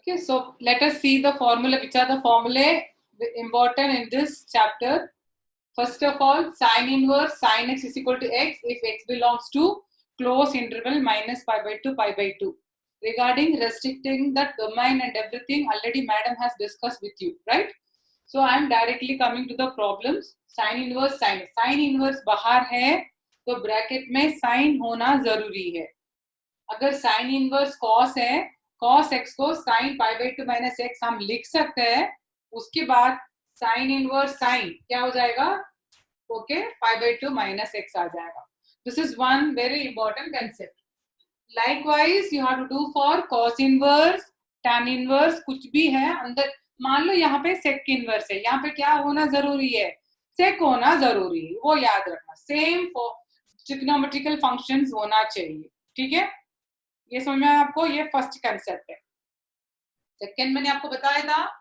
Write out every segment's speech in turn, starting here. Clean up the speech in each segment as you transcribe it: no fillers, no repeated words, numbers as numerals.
Okay, so let us see the formula. Which are the formulae important in this chapter? First of all, sin inverse sin x is equal to x if x belongs to closed interval minus pi by 2, pi by 2. Regarding restricting the domain and everything, already madam has discussed with you, right? So I am directly coming to the problems. Sin inverse sin inverse बाहर है तो bracket में sin होना जरूरी है. अगर sin inverse cos है, cos x को sin pi by 2 minus x हम लिख सकते हैं. उसके बाद sin inverse sin क्या हो जाएगा? Okay, pi by 2 minus x आ जाएगा. This is one very important concept. Likewise, you have to do for cos inverse, tan inverse, कुछ भी है अंदर. मान लो यहाँ पे sec inverse है, यहाँ पे क्या होना जरूरी है? sec होना जरूरी है, वो याद रखना. सेम फॉर ट्रिग्नोमेट्रिकल फंक्शंस होना चाहिए. ठीक है, ये समझ में आपको. ये फर्स्ट कंसेप्ट है. सेकेंड मैंने आपको बताया था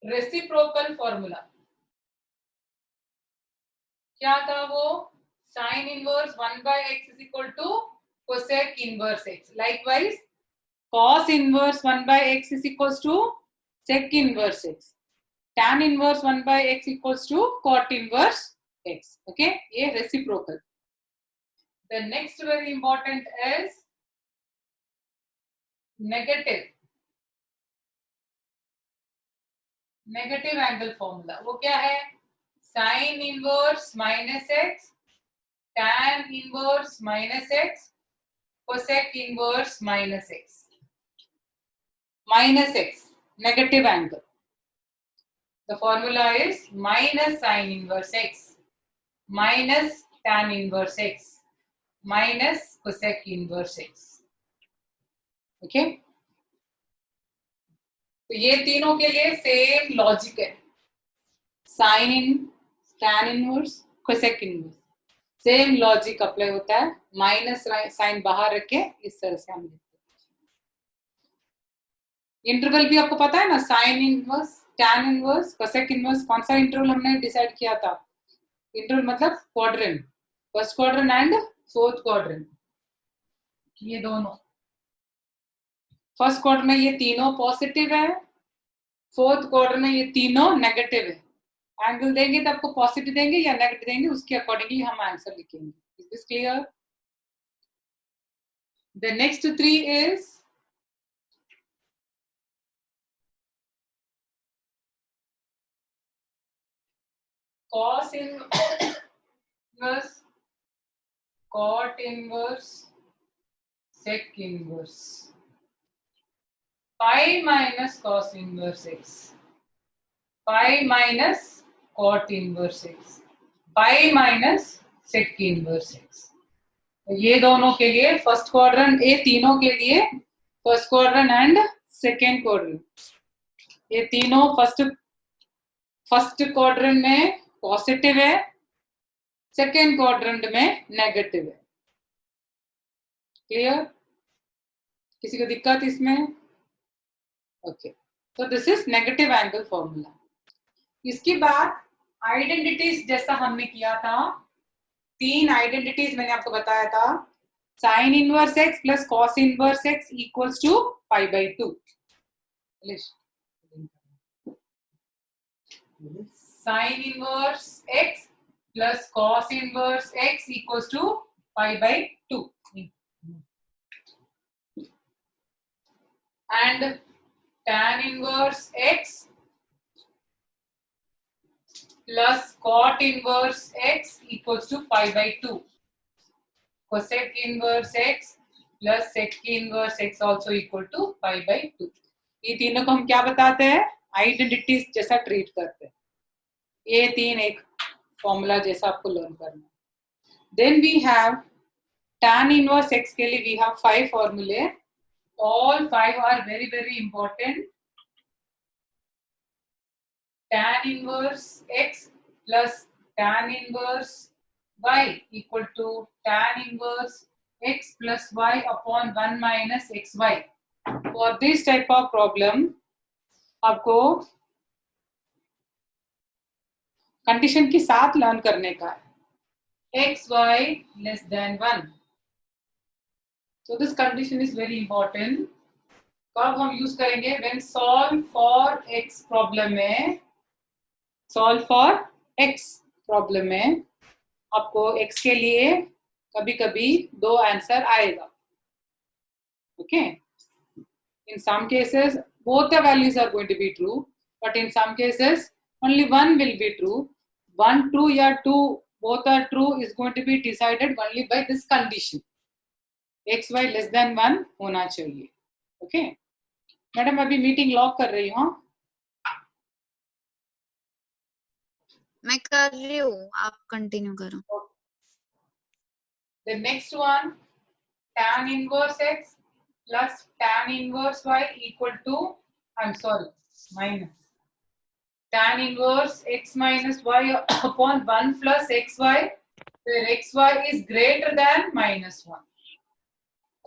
रेसिप्रोकल फॉर्मूला. क्या था वो? Sine inverse 1 by x is equal to cosec inverse x. Likewise, cos inverse 1 by x is equals to sec inverse x. Tan inverse 1 by x equals to cot inverse x. Okay, ये reciprocal. The next very important is negative angle formula. वो क्या है? Sin inverse minus x, tan inverse minus x, cosec inverse minus x. Minus x, negative angle. The formula is minus sin inverse x, minus tan inverse x, minus cosec inverse x. Okay? तो ये तीनों के लिए same logic है. Sine in, tan inverse, cosec inverse, same logic apply होता है. Minus sign बाहर रख के इस तरह से हम लिखते हैं. इंटरवल भी आपको पता है ना, sine inverse, tan inverse, cosec inverse. कौन सा इंटरवल हमने डिसाइड किया था? इंटरवल मतलब quadrant, first quadrant and fourth quadrant. ये दोनों फर्स्ट क्वार्टर में ये तीनों पॉजिटिव है, फोर्थ क्वार्टर में ये तीनों नेगेटिव है. एंगल देंगे तो आपको पॉजिटिव देंगे या नेगेटिव देंगे, उसके अकॉर्डिंगली हम आंसर लिखेंगे. Is this clear? The next three is cos inverse, cot inverse, sec inverse. Pi minus cos inverse x, pi minus cot inverse x, pi minus sec inverse x. ये दोनों के लिए first quadrant, ये तीनों के लिए first quadrant and second quadrant. ये तीनों फर्स्ट क्वाड्रेंट में पॉजिटिव है, सेकेंड क्वाड्रेंट में नेगेटिव है. क्लियर? किसी को दिक्कत इसमें? ओके, तो this is negative angle formula. इसके बाद आइडेंटिटीज जैसा हमने किया था, तीन आइडेंटिटीज मैंने आपको बताया था. Sine inverse x plus cos inverse x equals to pi by 2. Sine inverse x plus cos inverse x equals to pi by 2. And tan inverse x plus cot inverse x equals to pi by 2. Cosec inverse x plus sec inverse x also equal to pi by 2. ये तीनों को हम क्या बताते हैं? Identities जैसा treat करते हैं. ये तीन एक फॉर्मूला जैसा आपको लर्न करना है. Then we have tan inverse x के लिए वी हैव 5 फॉर्मूले. All 5 are very very important. Tan inverse x plus tan inverse y equal to tan inverse x plus y upon 1 minus xy. For this type of problem, आपको condition के साथ learn करने का है. xy less than 1. So this condition is very important. कब हम use करेंगे? When solve for x problem में, solve for x problem में आपको x के लिए कभी कभी दो आंसर आएगा. Okay. In some cases both the values are going to be true, but in some cases only one will be true. One true या two both are true is going to be decided only by this condition. xy less than 1 होना चाहिए. Okay. Madam अभी meeting lock कर रही हूँ. मैं कर रही हूँ, आप कंटिन्यू करो. The next one, tan inverse x plus tan inverse y equal to, minus tan inverse x minus y upon 1 plus xy, where xy is greater than minus 1.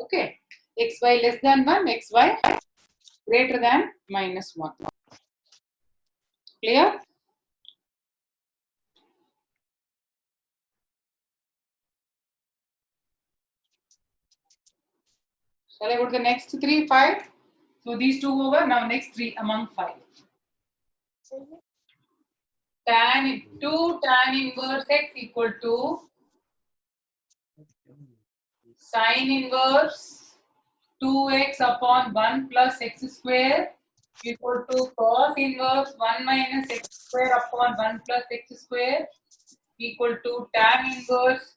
Okay, xy less than 1, xy greater than minus 1. Clear? Shall I go to the next 3, 5? So these two over, now next 3 among 5. Tan inverse x equal to sin inverse 2x upon 1 plus x square equal to cos inverse 1 minus x square upon 1 plus x square equal to tan inverse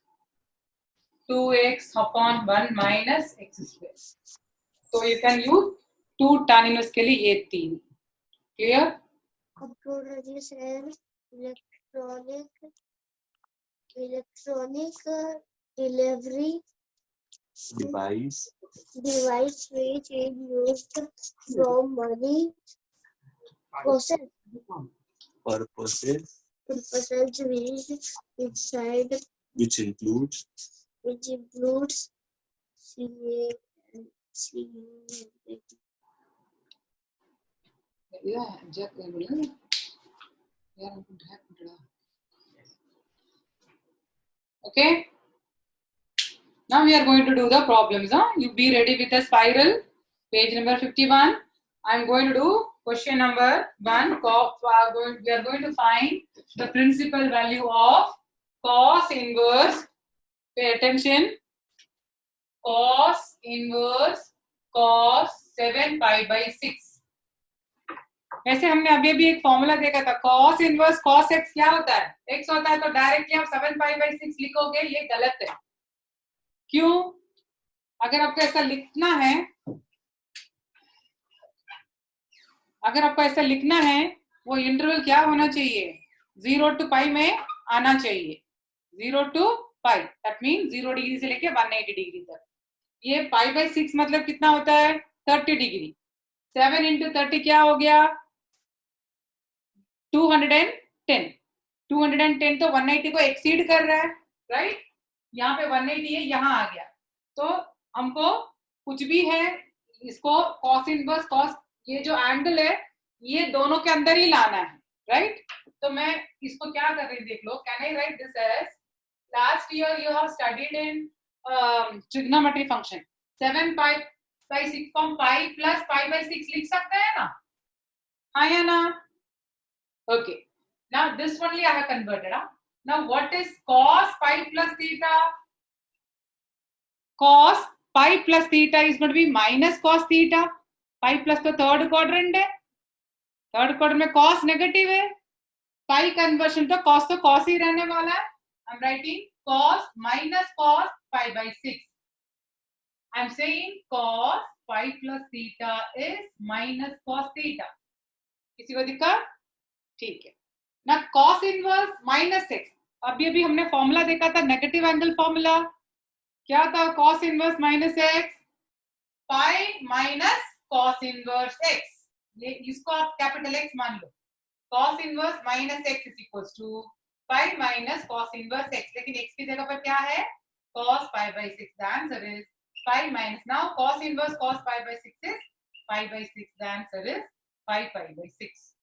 2x upon 1 minus x square. So you can use 2 tan inverse के लिए ये 3. Clear? Electronic delivery device which is used from many purposes which includes CA and CU. Okay. Now we are going to do the problems. You be ready with the spiral. Page number 51. I am going to do question number 1. We are going to find the principal value of cos inverse. Pay attention. Cos inverse cos 7 pi by 6. वैसे हमने अभी एक formula देखा था. cos inverse cos x क्या होता है? x होता है, तो डायरेक्टली आप 7 पाई बाई 6 लिखोगे. ये गलत है. क्यों? अगर आपको ऐसा लिखना है, वो इंटरवल क्या होना चाहिए? 0 to पाई में आना चाहिए. 0 to pi, that mean 0 degree से लेके 180 डिग्री तक. ये पाई बाई 6 मतलब कितना होता है? 30 डिग्री. 7 into 30 क्या हो गया? 210. 210 तो 180 को एक्सीड कर रहा है, राइट? यहाँ पे 180 है, यहाँ आ गया. तो हमको कुछ भी है, इसको cos इनवर्स cos, ये जो एंगल है ये दोनों के अंदर ही लाना है, राइट? तो मैं इसको क्या कर रही हूँ, देख लो. Can I write this as, last year you have studied in trigonometry function. 7 pi by 6 form pi plus pi by 6 लिख सकते हैं ना? हाँ या ना? Okay. Now this only I have converted. Now what is cos pi plus theta? Cos pi plus theta is going to be minus cos theta. Pi plus तो third quadrant है. Third quadrant में cos negative है. Pi conversion तो cos ही रहने वाला है. I'm writing cos minus cos pi by 6. I'm saying cos pi plus theta is minus cos theta. किसी को दिक्कत? ठीक है. ना cos इनवर्स माइनस x. अभी हमने फॉर्मूला देखा था, नेगेटिव एंगल फॉर्मूला. क्या था? cos inverse minus x, pi minus cos inverse x. ये इसको आप कैपिटल X मान लो. cos inverse minus x is equals to pi minus cos inverse x. लेकिन x की जगह पर क्या है? cos pi by 6. The answer is pi minus. Now cos inverse cos pi by 6 is pi by 6. The answer is pi by 6.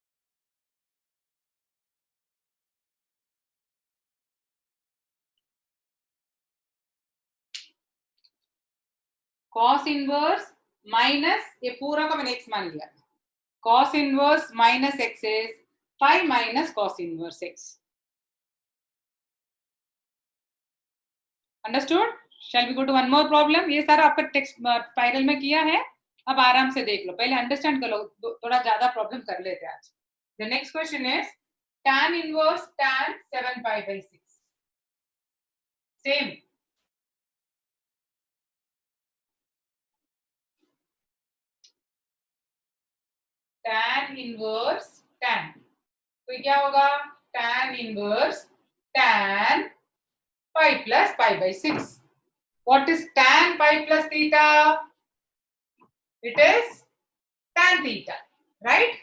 cos inverse minus ये पूरा का मैंने x मान लिया, cos inverse minus x is pi minus cos inverse x. Understood? Shall we go to one more problem? ये सारा आपका text spiral में किया है, अब आराम से देख लो, पहले अंडरस्टैंड कर लो, थोड़ा ज्यादा प्रॉब्लम कर लेते हैं आज. The next question is tan inverse tan 7 pi by 6. Same. Tan inverse tan. तो क्या होगा? Tan inverse tan pi plus pi by 6. What is tan pi plus theta? It is tan theta, right?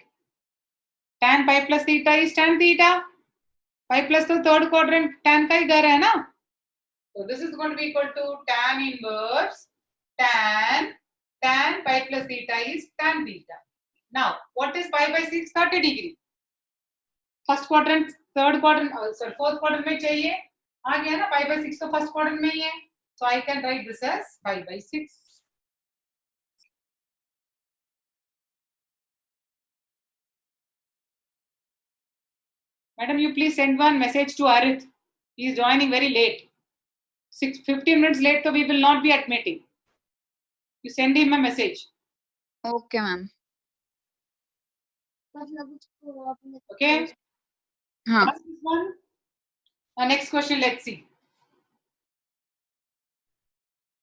Tan pi plus theta is tan theta. Pi plus तो third quadrant tan का ही घर है ना? So this is going to be equal to tan inverse tan pi plus theta is tan theta. Now what is pi by 6? 30 degree. First quadrant, third quadrant, sorry, fourth quadrant में चाहिए, आ गया ना? pi by 6 तो first quadrant में ही है, so I can write this as pi by 6. Madam, you please send one message to Arith. He is joining very late. 15 minutes late, so we will not be admitting. You send him a message. Okay, ma'am. Okay? हाँ. Pass this one. Next question, let's see.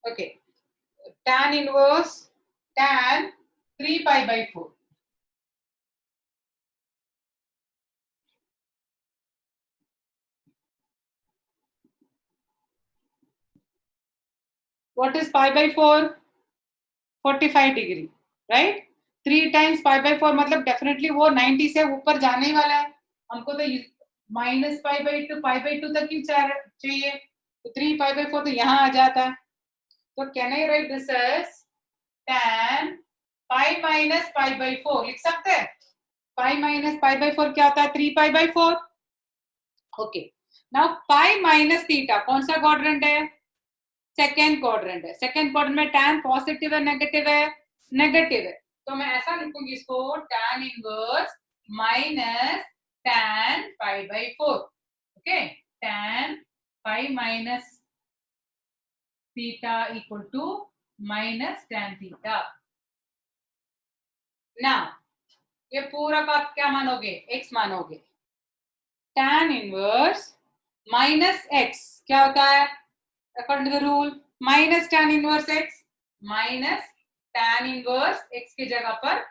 Okay. Tan inverse tan 3 pi by 4. What is pi by 4? 45 degree, right? 3 times pi by 4 मतलब definitely वो 90 से ऊपर जाने ही वाला है. हमको तो minus pi by 2 तक ही चाहिए, तो 3 pi by 4 तो यहाँ आ जाता है. तो can I write this as tan pi minus pi by 4? लिख सकते हैं? pi minus pi by 4 क्या होता है? 3 pi by 4. Okay. Now pi minus theta कौन सा quadrant है? सेकेंड क्वाड्रेंट है. सेकेंड क्वाड्रेंट में tan पॉजिटिव है नेगेटिव है? नेगेटिव है. तो मैं ऐसा लिखूंगी इसको, tan inverse minus tan pi by 4. Okay, tan pi minus theta equal to minus tan theta. Now ये पूरा का आप क्या मानोगे? x मानोगे. tan इनवर्स माइनस x क्या होता है? According to the rule, minus tan inverse x minus tan inverse x की जगह पर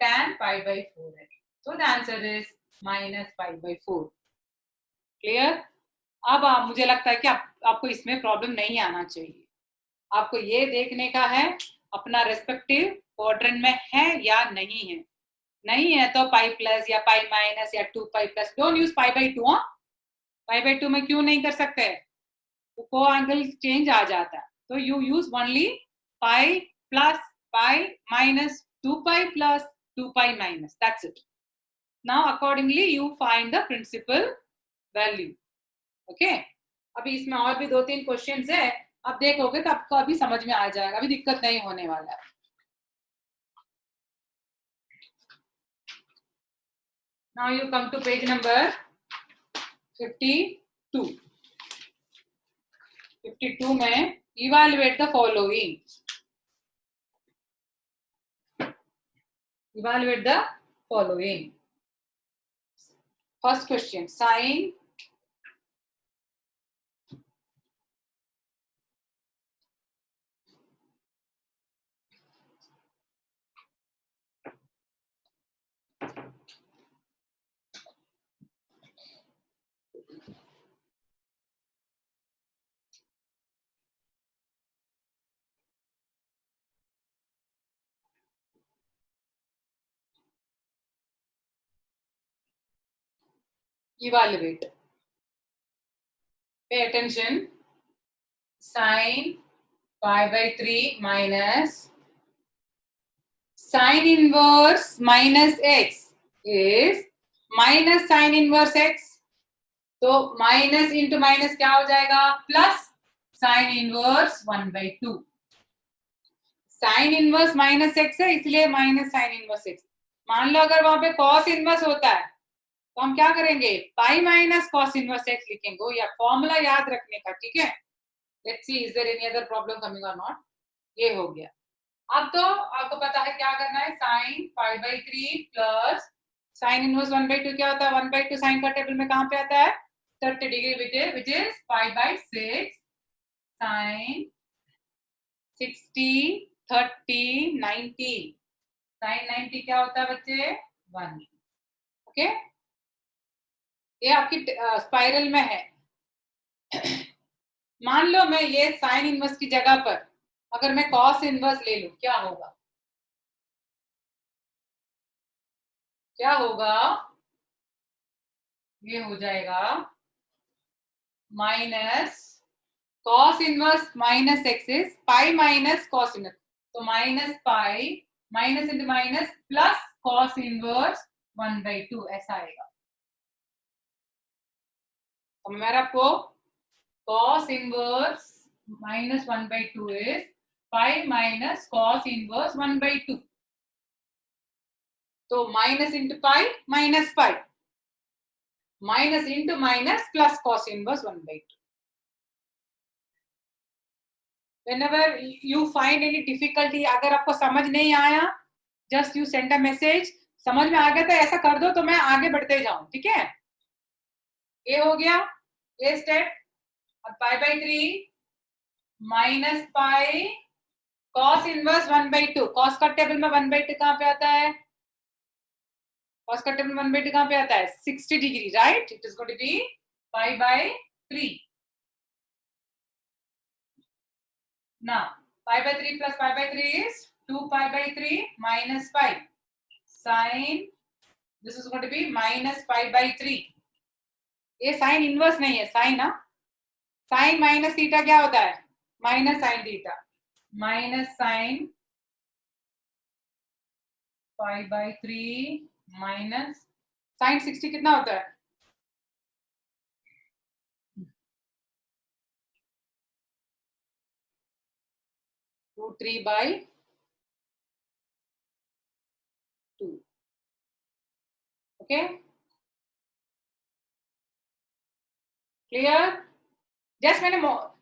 tan pi by 4 है. So the answer is minus pi by 4. Clear? अब मुझे लगता है कि आपको इसमें प्रॉब्लम नहीं आना चाहिए. आपको ये देखने का है अपना रेस्पेक्टिव क्वाड्रेंट में है या नहीं है. नहीं है तो पाई प्लस या पाई माइनस या 2 pi plus. Don't use pi by 2. Pi by 2 में क्यों नहीं कर सकते? को एंगल चेंज आ जाता है. तो you use only pi plus pi minus 2 pi plus 2 pi minus. That's it. Now accordingly you find the principal value. Okay, अभी इसमें और भी 2-3 क्वेश्चंस है, आप देखोगे तो आपको अभी समझ में आ जाएगा, अभी दिक्कत नहीं होने वाला है. Now you come to page number 52. 52 में evaluate the following. Evaluate the following. First question, sin evaluate. Pay attention. Sin pi by 3 minus sin inverse minus x is minus sin inverse x. तो minus into minus क्या हो जाएगा? Plus sin inverse 1/2. Sine inverse minus x है इसलिए minus sign inverse x. मान लो अगर वहां पे कॉस इनवर्स होता है तो हम क्या करेंगे, pi minus cos inverse x लिखेंगे, या फॉर्मूला याद रखने का, ठीक है। Let's see is there any other problem coming or not. ये हो गया। अब तो आपको पता है क्या करना है, साइन 5/3 प्लस साइन इनवर्स 1/2 क्या होता है, 1/2 साइन का टेबल में कहां पे आता है, 30 degree, which is 5/6 sine 60 30 90 sine 90 क्या होता है बच्चे, 1। ओके, ये आपकी स्पाइरल में है। मान लो मैं ये साइन इनवर्स की जगह पर अगर मैं कॉस इनवर्स ले लूं, क्या होगा, क्या होगा, ये हो जाएगा minus cos inverse minus x is pi minus cos inverse, तो minus pi minus into minus plus cos inverse 1/2 ऐसा आएगा। तो मैं आपको cos inverse minus 1/2 is pi minus cos inverse 1/2. तो minus into pi minus pi, minus into minus plus cos inverse 1/2. Whenever you find any difficulty, अगर आपको समझ नहीं आया, just you send a message. समझ में आ गया तो ऐसा कर दो तो मैं आगे बढ़ते जाऊं, ठीक है। ये हो गया ये स्टेप। अब pi/3 minus pi cos inverse 1/2, cos का टेबल में 1/2 कहां पे आता है, cos का टेबल 1/2 कहां पे आता है, 60 degree, right. It is going to be pi/3 ना, pi/3 plus pi/3 is 2 pi/3 minus pi sin, this is going to be minus pi/3। ये साइन इनवर्स नहीं है, साइन ना, साइन माइनस थीटा क्या होता है, minus sine theta, minus sine pi/3 minus sine 60 कितना होता है, 3/2। Okay, clear. जस्ट मैंने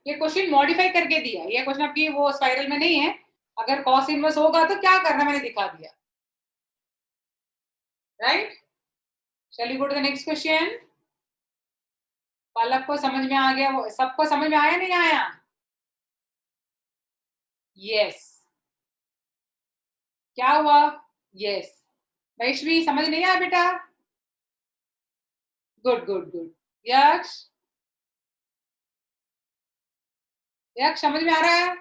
ये क्वेश्चन मॉडिफाई करके दिया, ये क्वेश्चन आपकी वो स्पाइरल में नहीं है। अगर कॉस इनवर्स होगा तो क्या करना मैंने दिखा दिया, राइट। चलिए go to the next question. Palak को समझ में आ गया, वो सबको समझ में आया नहीं आया, यस। क्या हुआ, यस। वैश्वी समझ नहीं आया बेटा, गुड गुड गुड। यक्ष, यक्ष समझ में आ रहा है,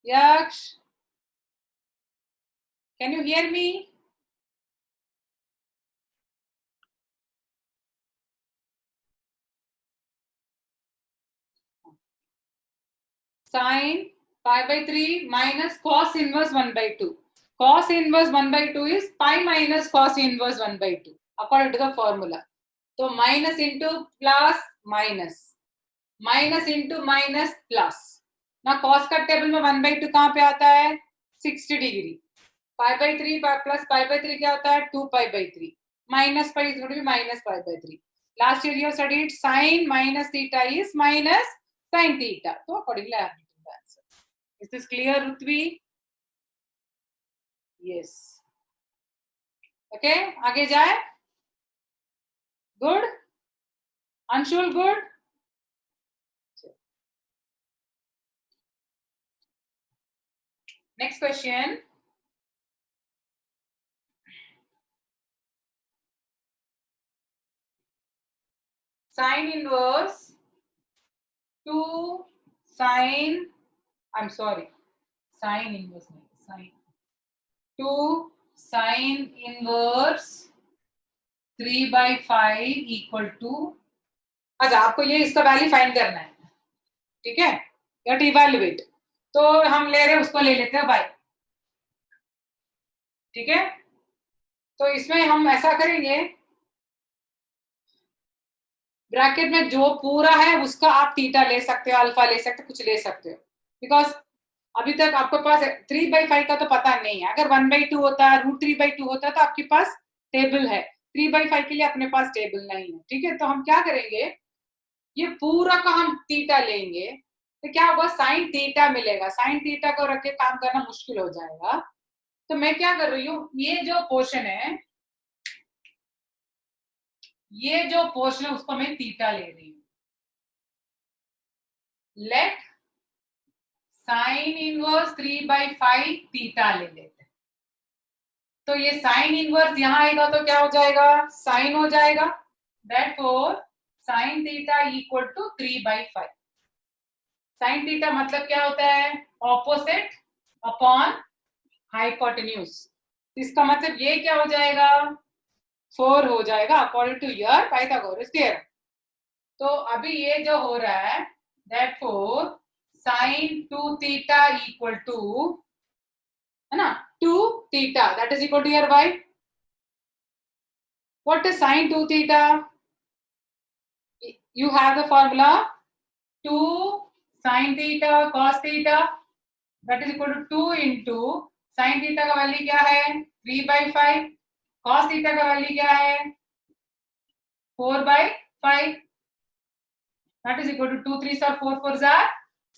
Yaksh can you hear me, sine pi/3 minus cos inverse 1/2. Cos inverse 1/2 is pi minus cos inverse 1/2 according to the formula. तो minus into plus minus, minus into minus plus ना, cos का table में 1/2 कहां पे आता है, 60 डिग्री, pi/3 प्लस pi/3 क्या होता है, 2 pi/3 minus pi is going to be minus pi/3. Last year you have studied sin minus theta is minus sin theta. So accordingly I have written the answer. Is this clear, Rutvi? Yes. Okay, आगे जाए। Good. Anshul, good. Next question. Sin inverse 2 sin, I'm sorry, sin inverse नहीं, sin 2 sin inverse 3/5 equal to, अच्छा आपको ये इसका value find करना है, ठीक है, या इवैल्यूएट, तो हम ले रहे हैं उसको ले लेते हैं बाय, ठीक है। तो इसमें हम ऐसा करेंगे, ब्रैकेट में जो पूरा है उसका आप थीटा ले सकते हो, अल्फा ले सकते हो, कुछ ले सकते हो, बिकॉज अभी तक आपके पास 3/5 का तो पता नहीं है। अगर 1/2 होता है, √3/2 होता है तो आपके पास टेबल है। 3/5 के लिए अपने पास टेबल नहीं है। ठीक है, तो हम क्या करेंगे, ये पूरा का हम थीटा लेंगे तो क्या होगा, साइन थीटा मिलेगा। साइन थीटा को रख के काम करना मुश्किल हो जाएगा। तो मैं क्या कर रही हूँ, ये जो पोर्शन है, उसको मैं थीटा ले रही हूँ। लेट साइन इनवर्स 3/5 थीटा ले लेते हैं। तो ये साइन इनवर्स यहां आएगा तो क्या हो जाएगा, साइन हो जाएगा। Therefore sine theta equal to 3/5। Sine theta मतलब क्या होता है, ऑपोजिट अपॉन हाइपोटेन्यूज। इसका मतलब ये क्या हो जाएगा, 4 हो जाएगा according to your Pythagoras theorem. तो अभी ये जो हो रहा है, therefore sine 2 theta equal to, है ना, 2 theta that is equal to your y. What is sin 2 theta? You have the formula 2 sin theta cos theta that is equal to 2 into sin theta का value क्या है 3/5, cos theta का value क्या है 4/5, that is equal to 2 3s are 4 4s are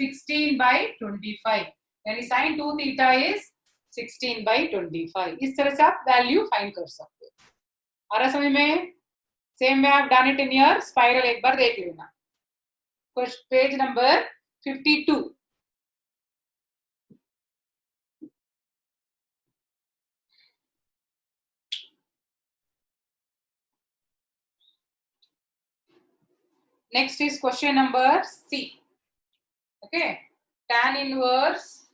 16/25, यानी sin 2 theta is 16/25। इस तरह से आप वैल्यू फाइंड कर सकते हो। आ रहा समझ में? सेम वे आप done it in your spiral, एक बार देख लेना। Page number 52। Next is question number C. Okay, tan inverse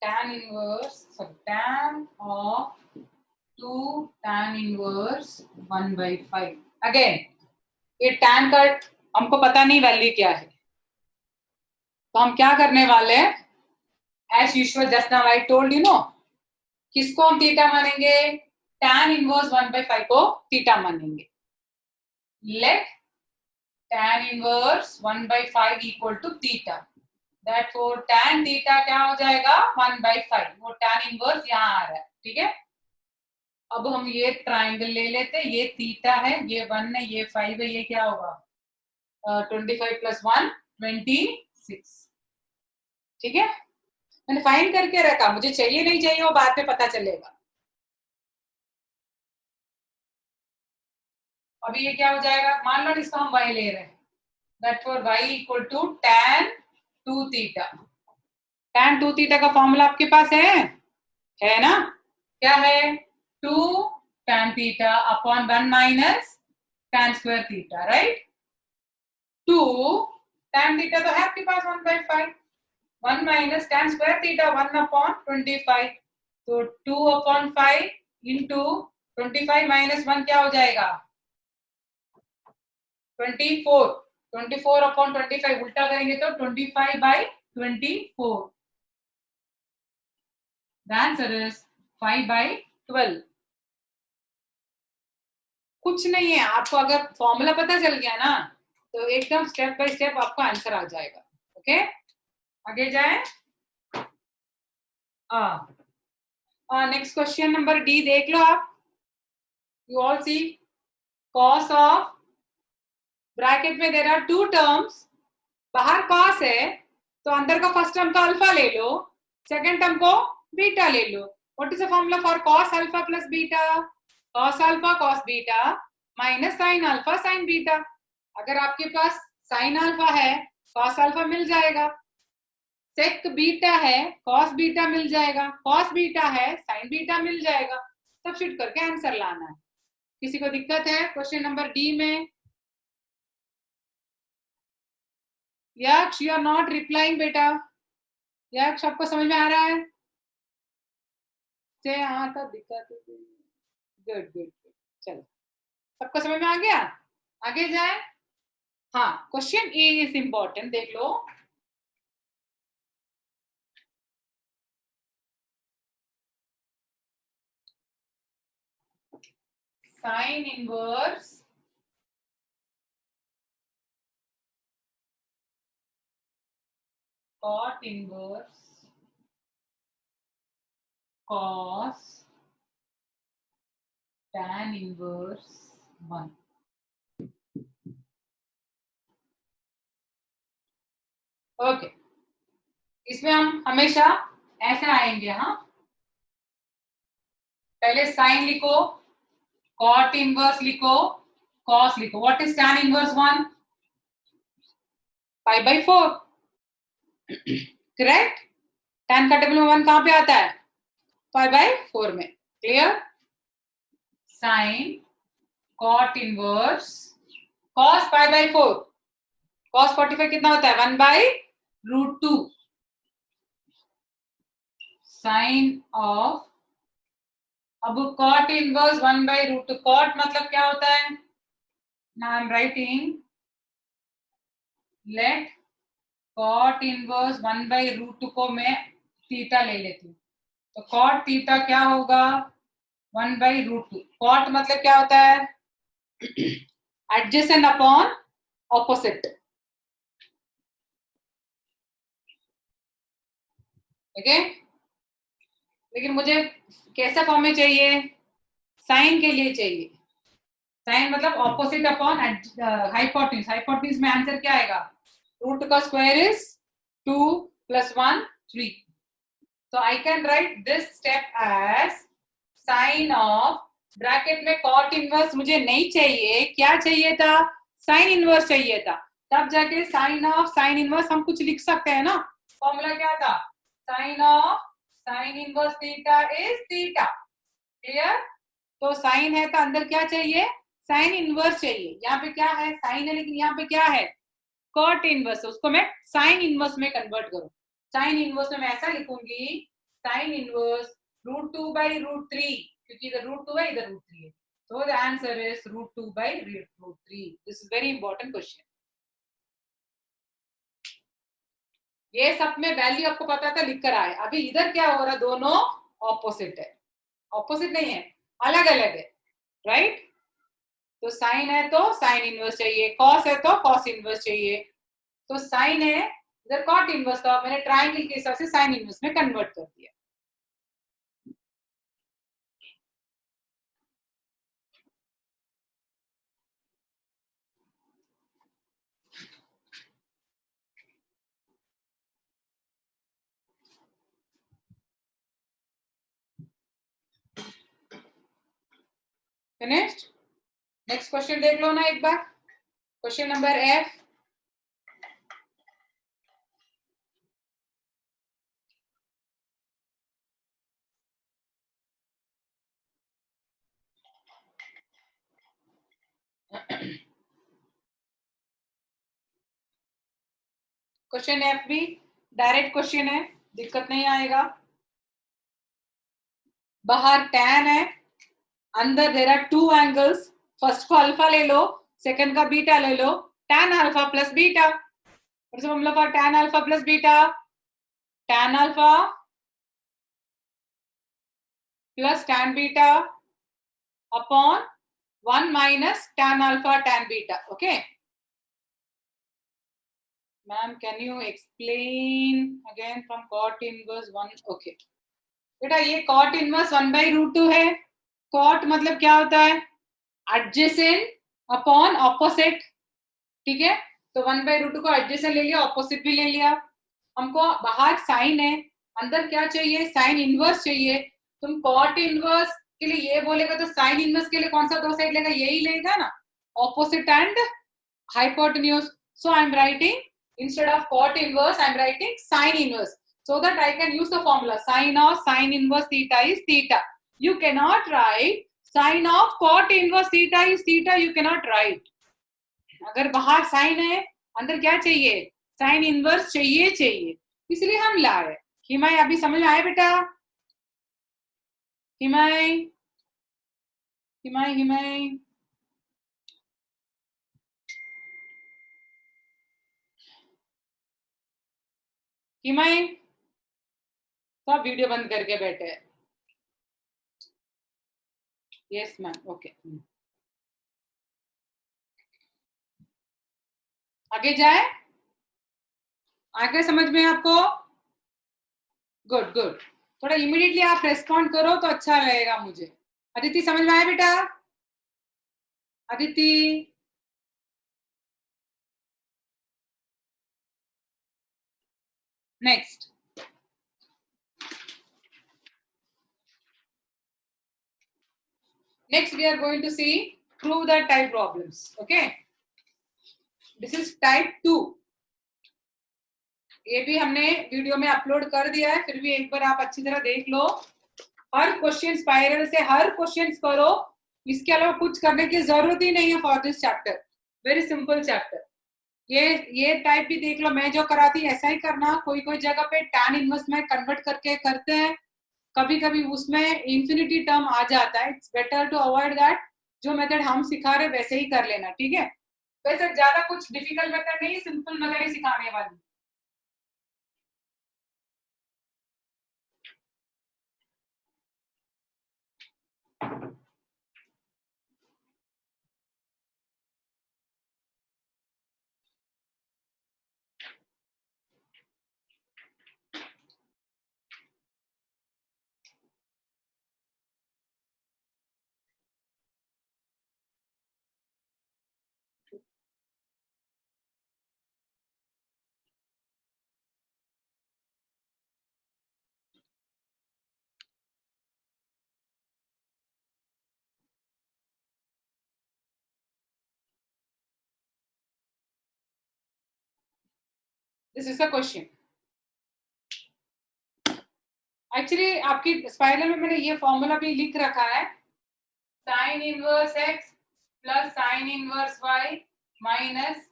tan of 2 tan inverse 1/5। Again ये tan का हमको पता नहीं वैल्यू क्या है, तो हम क्या करने वाले हैं, as usual just now I told you know, किसको हम थीटा मानेंगे, tan इनवर्स 1/5 को थीटा मानेंगे। लेट tan इनवर्स 1/5 equal to theta, Therefore tan theta क्या हो जाएगा 1/5, वो tan इनवर्स यहाँ आ रहा है। ठीक है, अब हम ये ट्राइंगल ले लेते हैं, ये थीटा है, ये 1 है, ये 5 है, ये क्या होगा 25 + 1 26। ठीक है, मैंने फाइंड करके रखा, मुझे चाहिए नहीं चाहिए वो बाद में पता चलेगा। अभी ये क्या हो जाएगा, मान लो इसको हम y ले रहे हैं, Therefore y equal to tan 2 theta. tan 2 theta का फॉर्मूला आपके पास है ना, क्या है 2 tan theta upon 1 minus tan square theta, right. 2 tan theta तो है आपके पास 1/5, 1 माइनस tan स्क्वायर थीटा 1/25, तो 2/5 इंटू 25 माइनस 1 क्या हो जाएगा 24, 24/25 उल्टा करेंगे तो 25/24। The answer is 5/12। कुछ नहीं है, आपको अगर फॉर्मूला पता चल गया ना तो एकदम स्टेप बाय स्टेप आपका आंसर आ जाएगा। ओके, आगे जाए। नेक्स्ट क्वेश्चन नंबर डी देख लो आप। You all see cos of, bracket में देयर आर 2 टर्म्स, बाहर कॉस है तो अंदर का फर्स्ट टर्म का अल्फा ले लो, सेकंड टर्म को बीटा ले लो। What is the formula for cos alpha plus beta, cos alpha cos beta minus sine alpha sine beta. अगर आपके पास साइन अल्फा है कॉस अल्फा मिल जाएगा, सेक बीटा है कॉस बीटा मिल जाएगा, कॉस बीटा है साइन बीटा मिल जाएगा। सब्स्टिट्यूट करके आंसर लाना है। किसी को दिक्कत है क्वेश्चन नंबर डी में? यक्ष यू आर नॉट रिप्लाइंग बेटा, यक्ष आपको समझ में आ रहा है? से हाँ था दिक्कत, गुड गुड गुड, चलो सबको समझ में आ गया, आगे जाए। हाँ, क्वेश्चन ए इज इंपॉर्टेंट, देख लो। Sine inverse cot inverse cos tan inverse 1. Okay, इसमें हम हमेशा ऐसे आएंगे। हाँ, पहले साइन लिखो, cot इनवर्स लिखो, cos लिखो। What is tan inverse 1? Pi by 4, correct. tan का टेबल में 1 कहां पे आता है? पाई बाई 4 में। Clear? Sine cot inverse cos pi by 4, cos 45 कितना होता है? 1 बाई रूट 2 साइन ऑफ, अब cot inverse 1 by root 2, cot मतलब क्या होता है? Now I am writing, let cot inverse 1 by root 2 को मैं थीटा ले लेती हूँ, तो cot थीटा क्या होगा? 1 बाई रूट 2। cot मतलब क्या होता है? Adjacent upon opposite. ठीक है, लेकिन मुझे कैसा फॉर्म में चाहिए? साइन के लिए चाहिए। साइन मतलब ऑपोजिट अपॉन हाइपोटेन्यूज। हाइपोटेन्यूज में आंसर क्या आएगा? रूट का square is 2 plus 1 3। So I can write this step as sin of, bracket में cot इनवर्स मुझे नहीं चाहिए, क्या चाहिए था? sin इनवर्स चाहिए था। तब जाके sin of sin इनवर्स हम कुछ लिख सकते हैं ना। फॉर्मूला क्या था? sin of sin inverse theta is theta. Clear? तो sin है तो अंदर क्या चाहिए? sin इनवर्स चाहिए। यहाँ पे क्या है? sin है, लेकिन यहाँ पे क्या है? cot inverse. उसको मैं sin इनवर्स में कन्वर्ट करूं। साइन इनवर्स में मैं ऐसा लिखूंगी, sine inverse root 2 by root 3, क्योंकि इधर रूट 2 है, इधर रूट 3 है। So the answer is root 2 by root 3. This is very important question. ये सब में वैल्यू आपको पता था, लिख कर आए। अभी इधर क्या हो रहा है? दोनों ऑपोजिट है। ऑपोजिट नहीं है, अलग अलग है, राइट? तो साइन है तो साइन इनवर्स चाहिए, कॉस है तो कॉस इनवर्स चाहिए। तो साइन है, इधर कॉट इनवर्स था, मैंने ट्राइंगल के हिसाब से साइन इनवर्स में कन्वर्ट कर दिया। फिनिश्ड? नेक्स्ट क्वेश्चन देख लो ना एक बार, question number F। Question F भी डायरेक्ट क्वेश्चन है, दिक्कत नहीं आएगा। बाहर tan है, अंदर देर आर 2 एंगल्स। फर्स्ट को अल्फा ले लो, सेकंड का बीटा ले लो। tan अल्फा प्लस बीटा, फिर से हम लोग का tan alpha plus beta, tan alpha plus tan beta upon 1 minus tan alpha tan beta. Okay ma'am, can you explain again from cot inverse 1? Okay बेटा, ये cot इनवर्स 1 बाई रूट 2 है। cot मतलब क्या होता है? Adjacent upon opposite. ठीक है, तो 1 बाई रूट 2 को एडजेसेंट ले लिया, ऑपोजिट भी ले लिया। हमको बाहर साइन है, अंदर क्या चाहिए? साइन इनवर्स चाहिए। तुम cot इनवर्स के लिए ये बोलेगा तो साइन इनवर्स के लिए कौन सा दो साइड लेगा? यही लेगा ना, opposite and hypotenuse. So I am writing, instead of cot inverse, I am writing sin inverse, so that I can use the formula sin of sin inverse theta is theta. You cannot write sin of cot inverse theta is theta. You cannot write. अगर बाहर sign है, अंदर क्या चाहिए? Sine inverse चाहिए, इसलिए हम लाए। हिमाय अभी समझ में आया बेटा? हिमाय हिमाय हिमाय हिमाय, सब वीडियो बंद करके बैठे हैं। Yes ma'am, okay. आगे जाए, आगे समझ में आपको? गुड गुड, थोड़ा इमीडिएटली आप रेस्पॉन्ड करो तो अच्छा रहेगा मुझे। अदिति समझ में आया बेटा? Aditi next, next we are going to see prove the type problems. Okay, this is type 2. ये भी हमने वीडियो में अपलोड कर दिया है, फिर भी एक बार आप अच्छी तरह देख लो। हर क्वेश्चन स्पाइरल से हर क्वेश्चन करो, इसके अलावा कुछ करने की जरूरत ही नहीं है for this chapter. Very simple chapter. ये टाइप भी देख लो, मैं जो कराती ऐसा ही करना। कोई कोई जगह पे टैन इनवर्स में कन्वर्ट करके करते हैं, कभी कभी उसमें इंफिनिटी टर्म आ जाता है। It's better to avoid that. जो मेथड हम सिखा रहे वैसे ही कर लेना, ठीक है? वैसे ज्यादा कुछ डिफिकल्ट मेथड नहीं, सिंपल मेथड ही सिखाने वाली। This is the question. Actually आपकी स्पाइरल में मैंने ये फॉर्मूला भी लिख रखा है, sine inverse x plus sine inverse y minus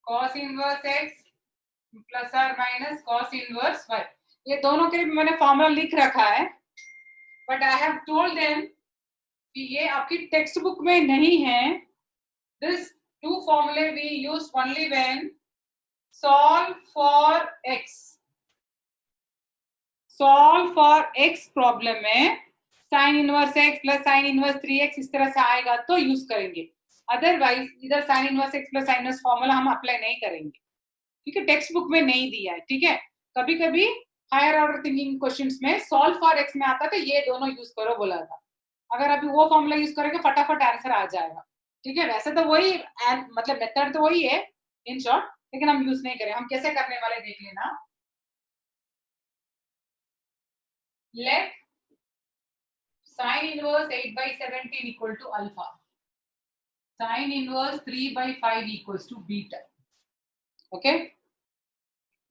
cos inverse x plus और माइनस कॉस इनवर्स वाई। ये दोनों के लिए मैंने फॉर्मूला लिख रखा है, but I have told them कि ये आपकी टेक्स्ट बुक में नहीं है। दिस टू फॉर्मूले we use only when solve for x. Solve for x problem में sine inverse x plus sine inverse 3x इस तरह से आएगा तो यूज करेंगे, अदरवाइज इधर sign inverse x plus sine inverse formula हम अप्लाई नहीं करेंगे, ठीक है? टेक्स्ट बुक में नहीं दिया है, ठीक है? कभी कभी हायर ऑर्डर थिंकिंग क्वेश्चंस में सॉल्व फॉर एक्स में आता था, ये दोनों यूज करो बोला था। अगर अभी वो फॉर्मूला यूज करेंगे फटाफट आंसर आ जाएगा, ठीक है? वैसे तो वही मतलब मेथड तो वही है इन शॉर्ट, लेकिन हम यूज नहीं करें। हम कैसे करने वाले देख लेना। Let sin inverse 8 by 17 equal to alpha, sin inverse 3 by 5 equals to beta. Okay,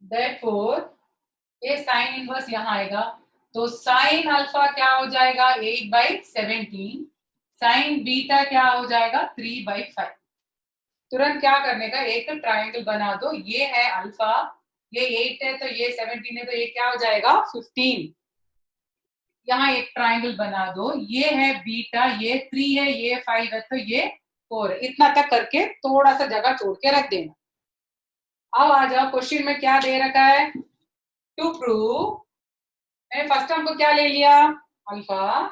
therefore ये sin inverse यहाँ आएगा तो sin alpha क्या हो जाएगा 8 by 17, sin beta क्या हो जाएगा 3 by 5। तुरंत क्या करने का, एक ट्रायंगल बना दो। ये है अल्फा, ये 8 है तो ये 17 है तो ये क्या हो जाएगा 15। यहाँ एक ट्राइंगल बना दो, ये है बीटा, ये 3 है, ये 5 है तो ये 4 है। इतना तक करके थोड़ा सा जगह छोड़ के रख देना। अब आ जाओ क्वेश्चन में क्या दे रखा है, टू प्रूव। मैंने फर्स्ट टर्म को क्या ले लिया अल्फा,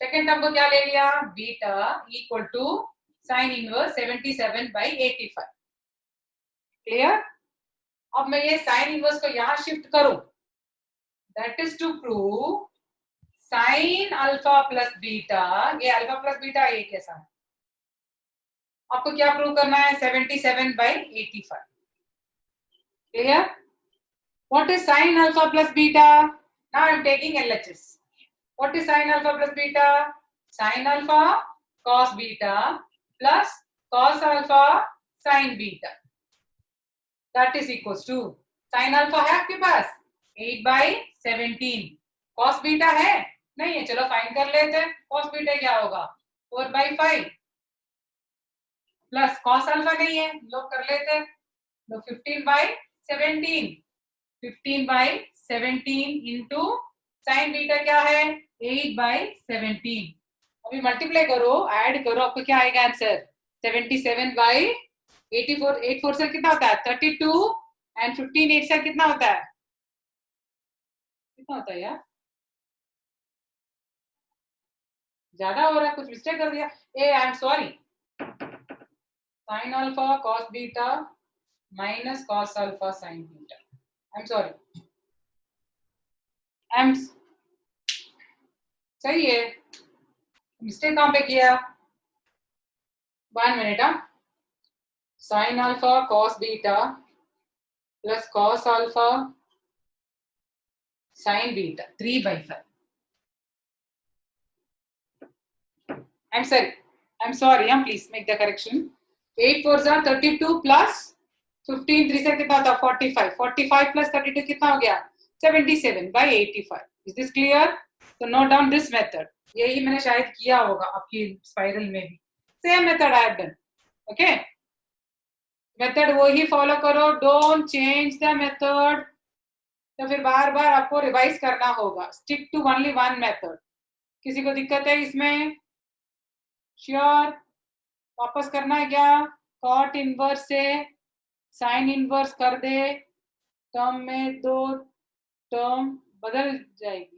सेकेंड टर्म को क्या ले लिया beta equal to sine inverse 77 by 85। Clear? अब मैं ये साइन इनवर्स को यहाँ शिफ्ट करूं, that is to prove sine alpha plus beta. ये अल्फा प्लस बीटा ये कैसा है, आपको क्या प्रूव करना है 77 by 85। Clear? What is sine alpha plus beta? Now I am taking LHS। What is sine alpha plus beta? Sine alpha cos beta plus cos alpha sine beta, that is equals to sine alpha है आपके पास 8 by 17, cos beta है नहीं है, चलो find कर लेते हैं। cos beta क्या होगा 4 by 5 प्लस cos अल्फा नहीं है, लोग कर लेते हैं तो 15 by 17, 15 by 17 into sine beta क्या है 8 by 17। अभी मल्टीप्लाई करो, ऐड करो, आपको क्या आएगा आंसर 77 by 84। 8 4 से कितना होता है 32 एंड 15 8 से कितना होता है, कितना होता है यार, ज्यादा हो रहा है, कुछ मिस्टेक कर दिया। Uh I am sorry, sine alpha cos beta minus cos alpha sine beta. I'm sorry. I'm सही है. मिस्टेक कहाँ पे किया? 1 minute. Sin alpha cos beta plus cos alpha sin beta 3/5. I'm sorry. Please make the correction. 8 4s are 32 plus 15 3 से कितना था? 45. 45 plus 32 कितना हो गया? 77/85. Is this clear? So note down this method. यही मैंने शायद किया होगा आपकी स्पाइरल में भी. Same method I have done. Okay? Method वही follow करो. Don't change the method. तो फिर बार बार आपको रिवाइज करना होगा. Stick to only one method. किसी को दिक्कत है इसमें? Sure. वापस करना है क्या? कॉट इनवर्स से साइन इनवर्स कर दे. टर्म में 2 टर्म बदल जाएगी.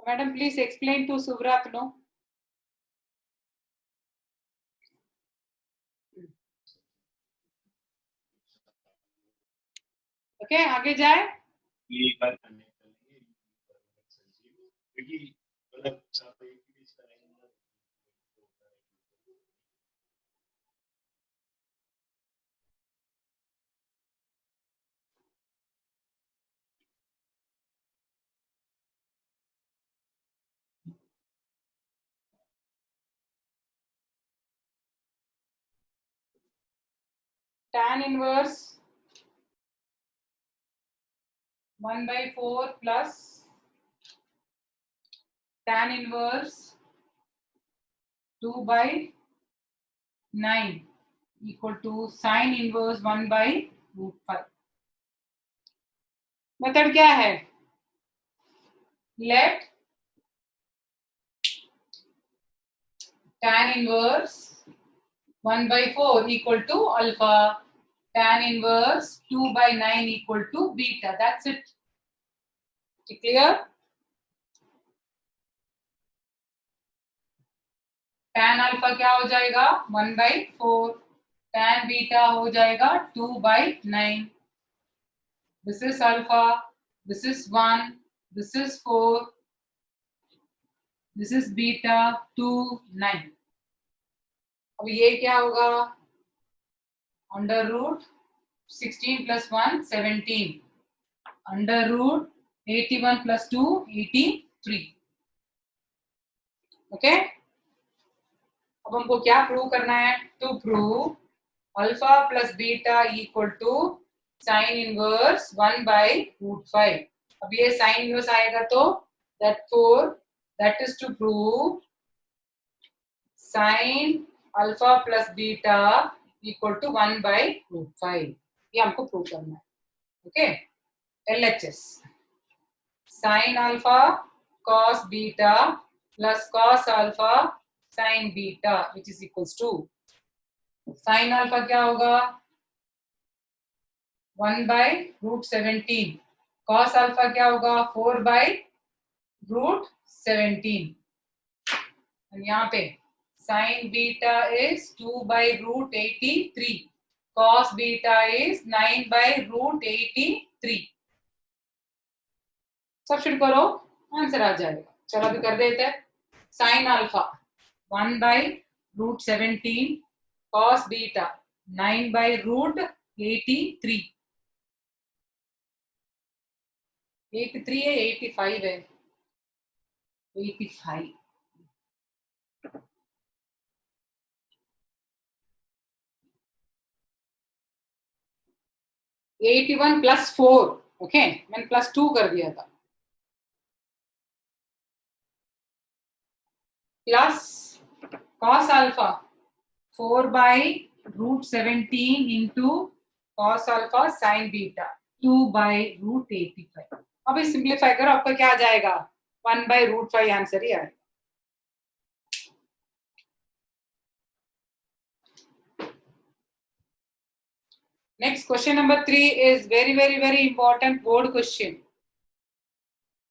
Madam please explain to Subrata. No okay आगे जाए. tan inverse 1/4 plus tan inverse 2/9 equal to sin inverse 1/√5. Method क्या है? Let tan inverse 1/4 equal to alpha, tan inverse 2/9 equal to beta. That's it. Clear? tan alpha क्या हो जाएगा? 1/4. tan beta हो जाएगा 2/9. This is alpha. This is 1. This is 4. This is beta 2 9. अब ये क्या होगा? √16 plus 1 17. √81 plus 2 83. ओके. अब हमको क्या प्रूव करना है? To prove alpha plus beta equal to sine inverse 1/√5. अब ये साइन इनवर्स आएगा तो that is to prove sine alpha plus beta equal to 1/√5. ये हमको प्रूव करना है. Okay. LHS sine alpha cos beta plus cos alpha sin beta which is equals to sin alpha क्या होगा? 1/√17. cos alpha क्या होगा? 4/√17. और यहाँ पे sin beta is 2/√83. cos beta is 9/√83. Substitute करो आंसर आ जाएगा. चलो अभी कर देते हैं. sin alpha 1/√17. cos beta 9/√83. 83 है 85 है 85. +81 +4. ओके मैंने +2 कर दिया था. Plus cos alpha 4/√17 into cos alpha sin beta 2/√85. अभी सिंप्लीफाई करो आपका क्या आ जाएगा? 1/√5 आंसर ही आएगा. Next question number 3 is very important board question.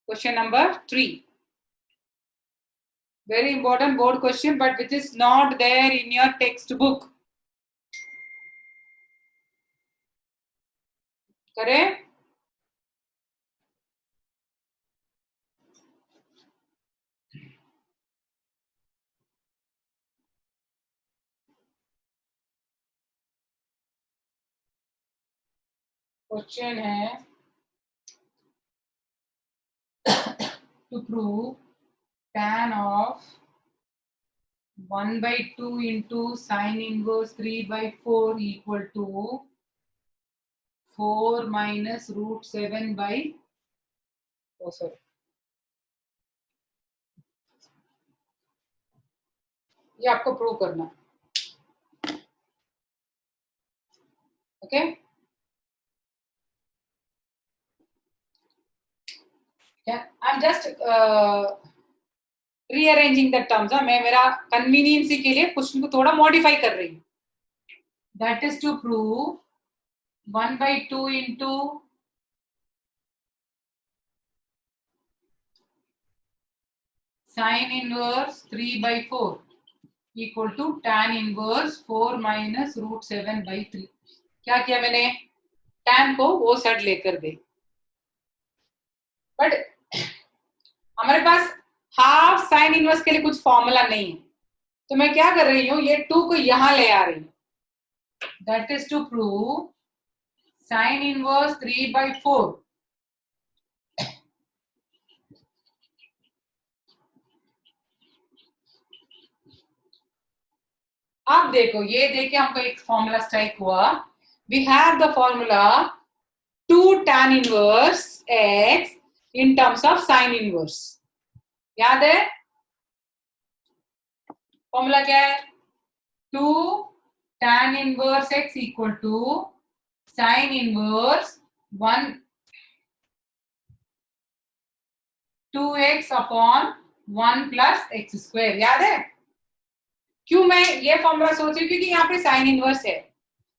Question number 3. Very important board question, but which is not there in your textbook. करें? Question है to prove tan of 1/2 into sin inverse 3/4 equal to 4 minus root 7 by, oh sorry, ये आपको prove करना है, okay? I am just rearranging the terms. मैं मेरा conveniences के लिए क्वेश्चन को थोड़ा मॉडिफाई कर रही हूँ। That is to prove 1/2 into sin inverse 3/4 equal to tan inverse 4 minus root 7/3। क्या किया मैंने? tan को वो साइड लेकर गई, बट हमारे पास हाफ साइन इनवर्स के लिए कुछ फॉर्मूला नहीं है, तो मैं क्या कर रही हूँ, ये 2 को यहां ले आ रही हूँ। That is to prove sine inverse 3/4 अब देखो, ये देखे हमको एक फॉर्मूला स्ट्राइक हुआ। We have the formula 2 tan inverse x in terms of sine inverse. याद है फॉर्मूला क्या है? 2 tan inverse x equal to sine inverse 2x upon 1 plus x square. याद है? क्यों मैं ये फॉर्मूला सोच रही हूँ? क्योंकि यहाँ पे साइन इनवर्स है,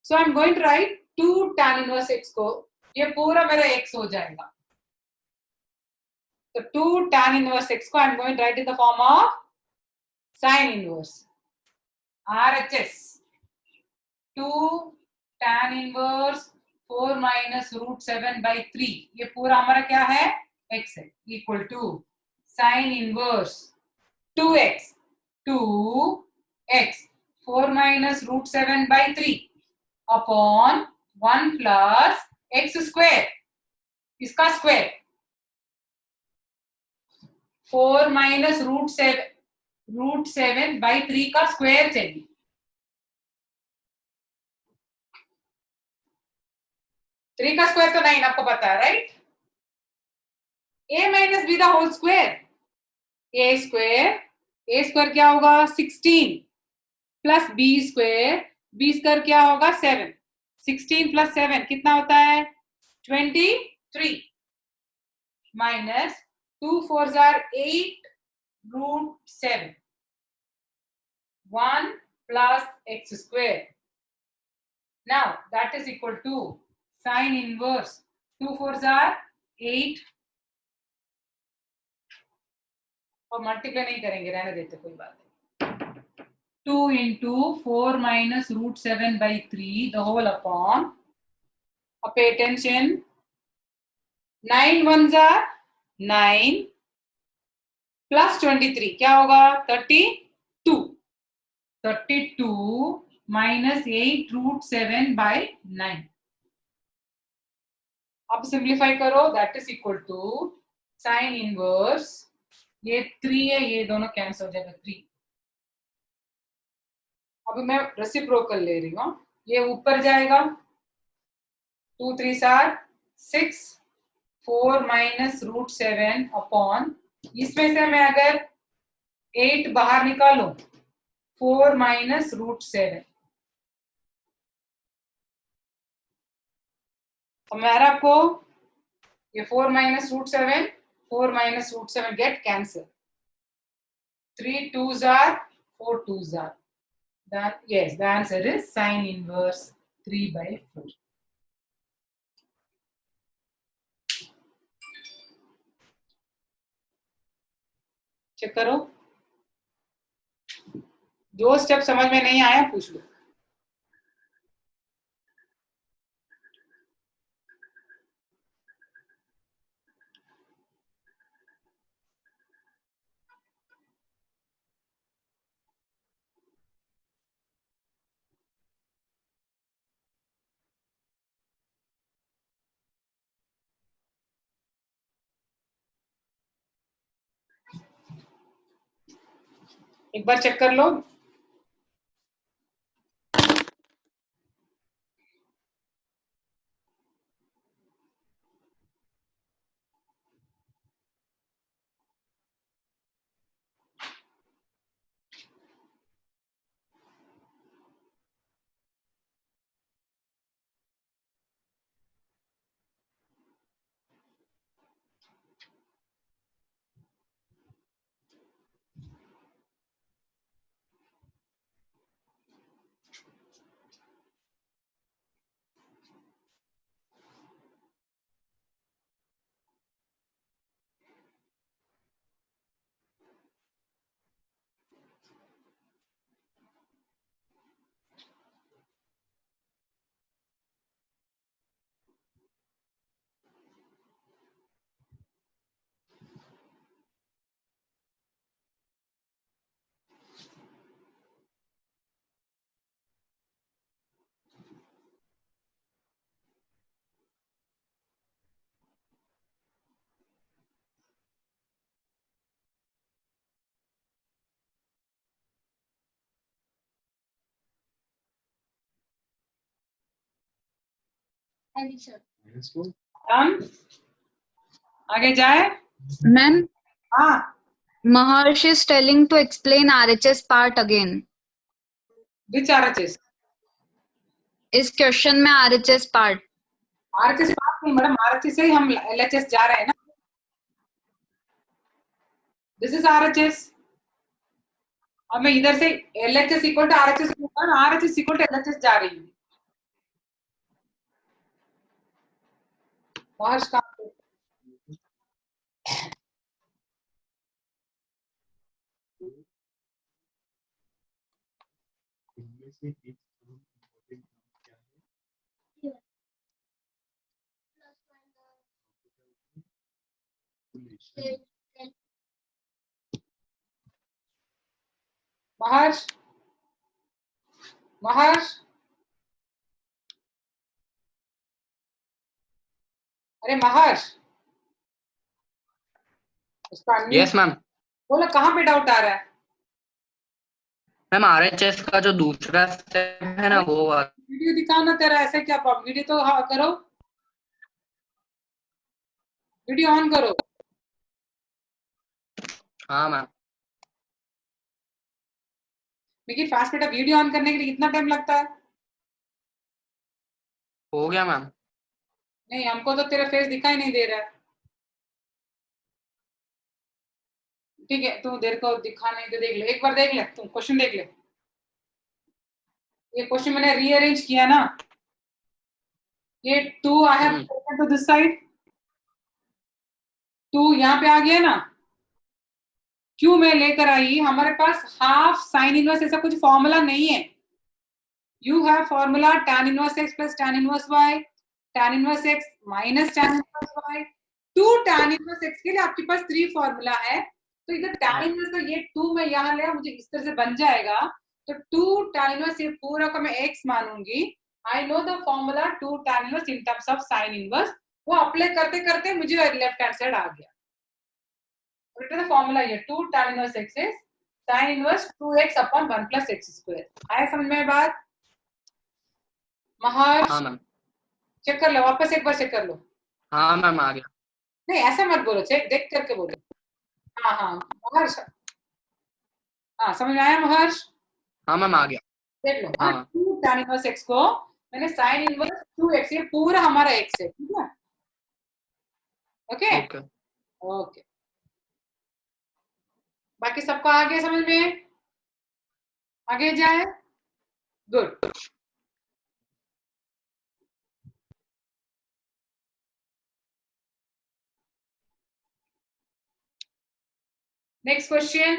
so I am going to write 2 tan inverse x को, ये पूरा मेरा x हो जाएगा। तो 2 tan इनवर्स x को I am going to write in the form of sine inverse RHS 2 tan inverse 4 minus root 7/3, ये पूरा हमारा क्या है? x है, equal to sine inverse 2x 2x 4 minus root 7/3 upon 1 plus x square, इसका square 4 minus root 7/3 का square चाहिए। Three का स्क्वायर तो 9 आपको पता है, right? a minus b the whole square, a square क्या होगा? 16 प्लस बी स्क्वायर क्या होगा? 7। 16 प्लस 7 कितना होता है? 23 minus 2 4 8 root 7 1 plus x square. Now that is equal to sin inverse 2 4s are 8 और मल्टीप्लाई नहीं करेंगे, रहने देते, कोई बात नहीं। 2 into 4 minus root 7/3 the whole upon, pay attention, 9 ones are 9 plus 23 क्या होगा? 32 minus 8 root 7/9। अब सिंप्लीफाई करो, that is equal to sine inverse, ये 3 है, ये दोनों कैंसिल हो जाएगा 3। अभी मैं रेसिप्रोकल ले रही हूँ, ये ऊपर जाएगा 2 3s are 6 4 minus root 7 upon, इसमें से मैं अगर 8 बाहर निकालू 4 माइनस रूट 7, हमारा आपको ये 4 minus root 7 get cancel, 3 2s are 4 2s are, that yes, the answer is sin inverse 3/4। Check करो, जो स्टेप समझ में नहीं आया पूछ लो। एक बार चेक कर लो। डन, आगे जाए। Ma'am, हाँ, Maharshi is telling to explain RHS part again. Which RHS? इस क्वेश्चन में RHS part. आरएचएस बात नहीं मैडम, आरएचएस से ही हम एलएचएस जा रहे हैं ना। दिस इज आरएचएस, और मैं इधर से LHS equal to RHS, RHS equal to LHS जा रही हूँ। महर्ष का महर्ष, महर्ष, अरे महर्ष, उसका यस मैम। बोलो कहाँ पे डाउट आ रहा है? मैम आरएचएस का जो दूसरा स्टेप है ना वो वीडियो दिखाओ ना, तेरा ऐसे क्या प्रॉब्लम? वीडियो तो हाँ करो, वीडियो ऑन करो। हाँ मैम। लेकिन फास्ट बेटा, वीडियो ऑन करने के लिए कितना टाइम लगता है? हो गया मैम। नहीं, हमको तो तेरा फेस दिखाई नहीं दे रहा है। ठीक है, तू देर को दिखा नहीं तो देख ले, एक बार देख ले, तुम क्वेश्चन देख ले। ये क्वेश्चन मैंने रीअरेंज किया ना, ये 2 I have taken to this side, 2 यहाँ पे आ गया ना, क्यों मैं लेकर आई? हमारे पास हाफ साइन इनवर्स ऐसा कुछ फॉर्मूला नहीं है। You have formula tan inverse x plus tan inverse y, tan inverse x minus tan inverse y, 2 tan inverse x के लिए आपके पास 3 फॉर्मूला है। तो इधर tan इनवर्स का ये 2 मैं यहाँ ले, मुझे इस तरह से बन जाएगा। तो 2 tan इनवर्स ये पूरा का मैं x मानूंगी। I know the formula 2 tan inverse in terms of sine inverse, वो अप्लाई करते करते मुझे लेफ्ट हैंड साइड आ गया। the formula here 2 tan inverse x is sin inverse 2x upon 1 plus x square। आया समझ में बात? महर्ष, हाँ मैम। चेक कर लो, वापस एक बार चेक कर लो। हाँ मैम आ गया। नहीं ऐसा मत बोलो, चेक देख करके बोलो। हाँ हाँ महर्ष, हाँ समझ में आया महर्ष? हाँ मैम आ गया। देख लो, हाँ 2 tan इनवर्स x को मैंने sin इनवर्स 2x, ये पूरा हमारा x है, ठीक है? Okay okay. ओके, बाकी सबको आ गया समझ में? आगे जाए, good. Next question,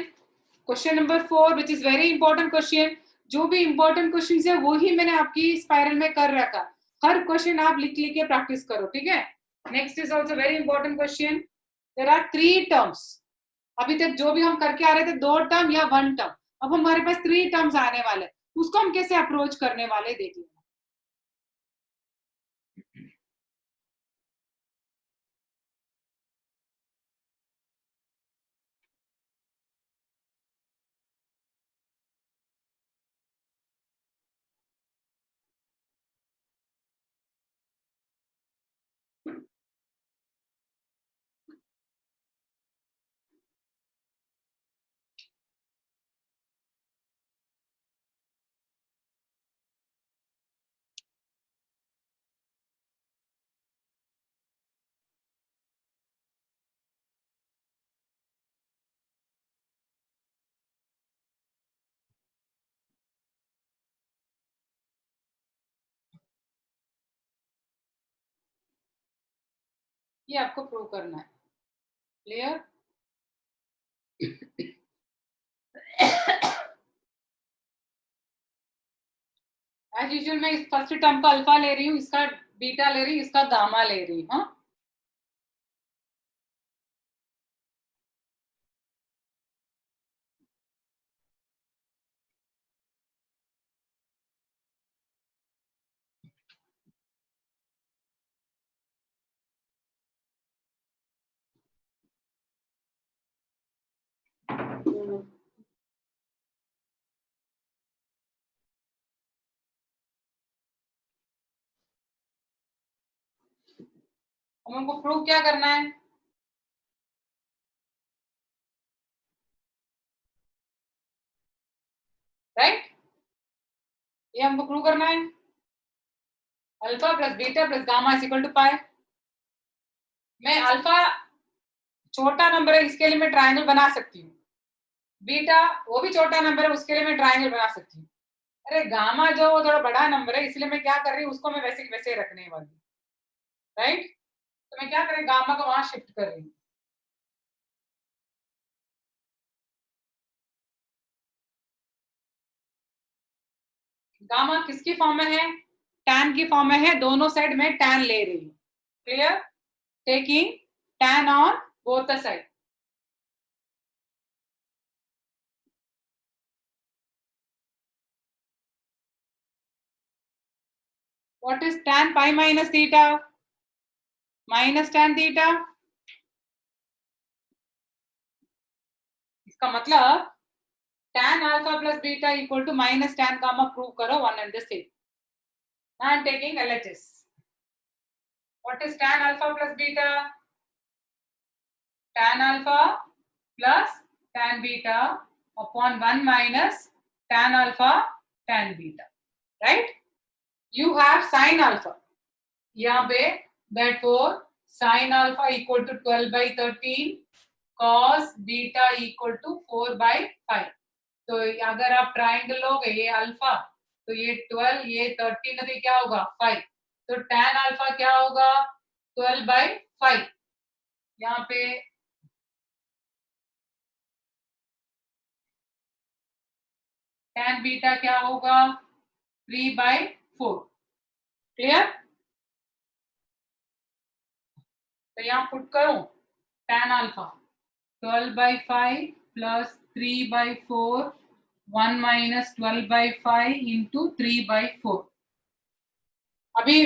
question number 4 which is very important question. जो भी इंपॉर्टेंट क्वेश्चन है वो ही मैंने आपकी स्पाइरल में कर रखा, हर क्वेश्चन आप लिख लिख के प्रैक्टिस करो, ठीक है? Next is also very important question. There are 3 terms, अभी तक जो भी हम करके आ रहे थे 2 टर्म या 1 टर्म, अब हमारे पास 3 टर्म्स आने वाले, उसको हम कैसे अप्रोच करने वाले देख लेना। ये आपको प्रूव करना है। क्लियर? एज यूजुअल मैं इस फर्स्ट टर्म का अल्फा ले रही हूँ, इसका बीटा ले रही हूँ, इसका गामा ले रही हूँ। हाँ, हमको प्रूव क्या करना है? राइट, ये हमको प्रूव करना है। Alpha plus beta plus gamma is equal to pi. मैं अल्फा छोटा नंबर है, इसके लिए मैं ट्रायंगल बना सकती हूँ। बीटा वो भी छोटा नंबर है, उसके लिए मैं ट्रायंगल बना सकती हूँ। अरे गामा जो थोड़ा बड़ा नंबर है, इसलिए मैं क्या कर रही हूँ, उसको मैं वैसे वैसे रखने वाली। राइट, तो मैं क्या करें, गामा को वहां शिफ्ट कर रही हूँ। गामा किसकी फॉर्म में है? टैन की फॉर्म में है, दोनों साइड में टैन ले रही हूँ। Clear? Taking tan on both the side. What is tan pi minus theta? Minus tan theta. इसका मतलब tan alpha plus beta equal to minus tan gamma prove करो, one and the same. Now I am taking LHS. What is tan alpha plus beta? Tan alpha plus tan beta upon 1 minus tan alpha tan beta. Right? You have sin alpha. यहाँ पे therefore sin alpha equal to 12 by 13, cos beta equal to 4 by 5. तो अगर आप triangle लोगे, ये alpha तो ये 12, ये 13 है, तो क्या होगा 5। तो tan अल्फा क्या होगा 12 by 5। यहाँ पे tan बीटा क्या होगा 3 by 4। क्लियर? तो यहाँ पुट करो tan alpha 12 by 5 plus 3 by 4, 1 minus 12 by 5 into 3 by 4। अभी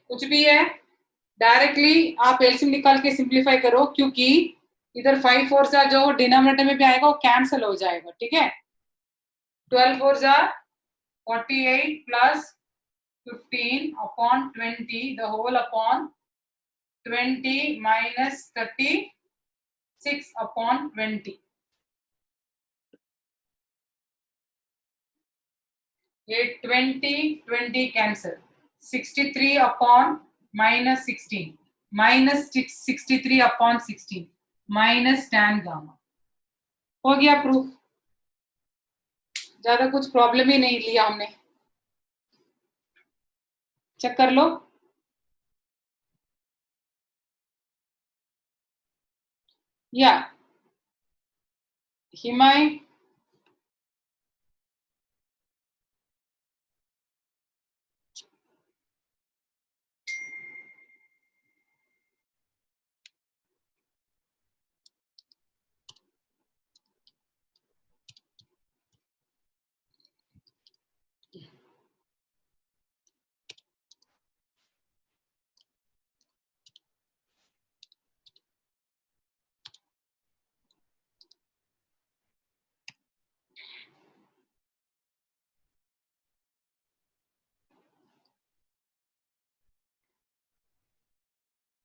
कुछ भी है, डायरेक्टली आप एलसीएम निकाल के सिंप्लीफाई करो, क्योंकि इधर 5 4 सा जो डिनोमिनेटर में भी आएगा वो कैंसिल हो जाएगा। ठीक है, 12 4 सा 48 plus 15 upon 20 the whole upon 20 minus 36 upon 20। ये 20 cancel, 63 upon minus 16 minus 63 upon 16 minus tan gamma. हो गया प्रूफ, ज्यादा कुछ प्रॉब्लम ही नहीं लिया हमने। चेक कर लो। या हिमाय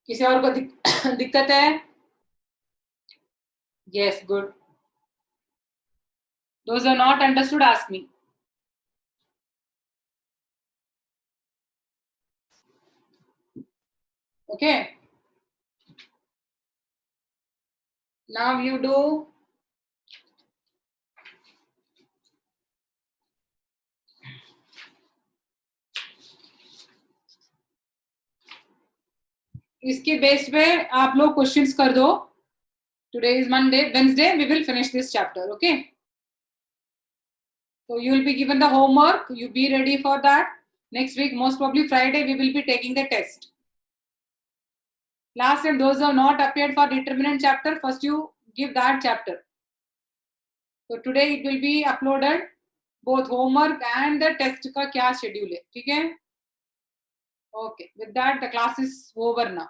किसी और को दिक्कत है? Yes, good. Those are not understood ask me. Okay, now you do इसके बेस पे आप लोग क्वेश्चंस कर दो. Today is Monday. Wednesday we will finish this chapter. Okay. So you will be given the homework. You be ready for that. Next week, most probably Friday, we will be taking the test. Last time, those who have not appeared for determinant chapter, first you give that chapter. So today it will be uploaded, both homework and the test का क्या schedule है, ठीक है? Okay. With that, the class is over now.